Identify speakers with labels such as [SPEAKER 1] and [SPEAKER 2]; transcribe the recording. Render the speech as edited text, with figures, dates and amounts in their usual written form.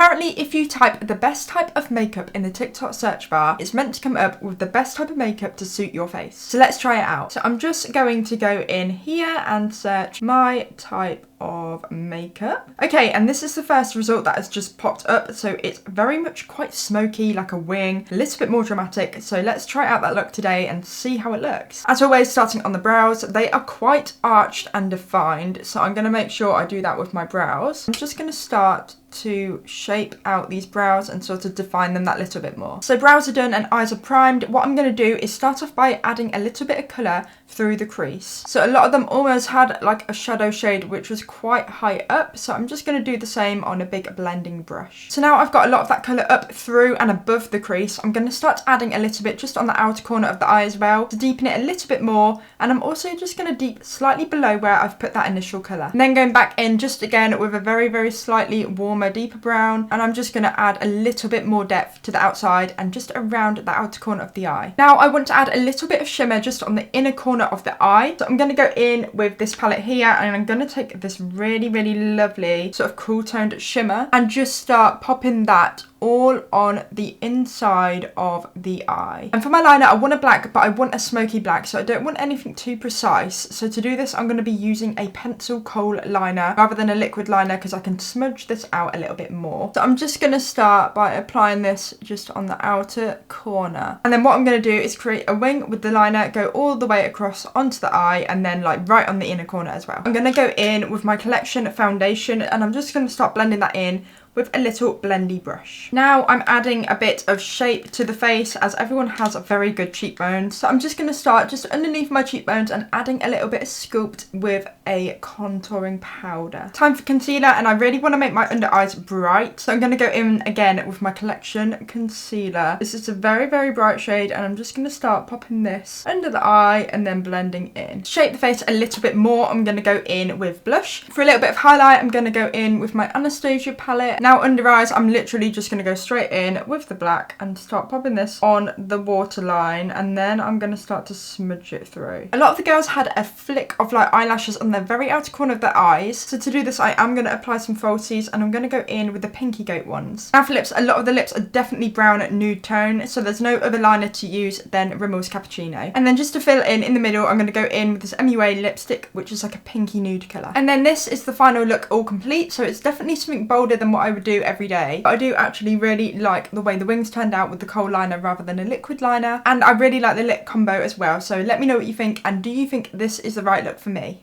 [SPEAKER 1] apparently if you type the best type of makeup in the TikTok search bar, it's meant to come up with the best type of makeup to suit your face. So let's try it out. So I'm just going to go in here and search my type of makeup. Okay, and this is the first result that has just popped up. So it's very much quite smoky, like a wing, a little bit more dramatic. So let's try out that look today and see how it looks. As always, starting on the brows, they are quite arched and defined. So I'm going to make sure I do that with my brows. I'm just going to start to shape out these brows and sort of define them that little bit more. So brows are done and eyes are primed. What I'm going to do is start off by adding a little bit of colour through the crease. So a lot of them almost had like a shadow shade which was quite high up, so I'm just going to do the same on a big blending brush. So now I've got a lot of that colour up through and above the crease. I'm going to start adding a little bit just on the outer corner of the eye as well to deepen it a little bit more, and I'm also just going to deep slightly below where I've put that initial colour. And then going back in just again with a very slightly warmer, deeper brown, and I'm just going to add a little bit more depth to the outside and just around the outer corner of the eye. Now I want to add a little bit of shimmer just on the inner corner of the eye, so I'm going to go in with this palette here and I'm going to take this really lovely sort of cool toned shimmer and just start popping that all on the inside of the eye. And for my liner, I want a black, but I want a smoky black, so I don't want anything too precise. So to do this, I'm going to be using a pencil kohl liner rather than a liquid liner because I can smudge this out a little bit more. So I'm just going to start by applying this just on the outer corner. And then what I'm going to do is create a wing with the liner, go all the way across onto the eye, and then like right on the inner corner as well. I'm going to go in with my Collection foundation and I'm just going to start blending that in with a little blendy brush. Now I'm adding a bit of shape to the face as everyone has very good cheekbones. So I'm just going to start just underneath my cheekbones and adding a little bit of sculpt with a contouring powder. Time for concealer, and I really want to make my under eyes bright. So I'm going to go in again with my Collection concealer. This is a very bright shade and I'm just going to start popping this under the eye and then blending in. To shape the face a little bit more, I'm going to go in with blush. For a little bit of highlight, I'm going to go in with my Anastasia palette. Now under eyes, I'm literally just going to go straight in with the black and start popping this on the waterline, and then I'm going to start to smudge it through. A lot of the girls had a flick of like eyelashes on the very outer corner of their eyes, so to do this I am going to apply some falsies and I'm going to go in with the Pinky Goat ones. Now for lips, a lot of the lips are definitely brown nude tone, so there's no other liner to use than Rimmel's Cappuccino. And then just to fill in the middle, I'm going to go in with this MUA lipstick, which is like a pinky nude colour. And then this is the final look all complete, so it's definitely something bolder than what I would do every day. But I do actually really like the way the wings turned out with the kohl liner rather than a liquid liner, and I really like the lip combo as well. So let me know what you think, and do you think this is the right look for me?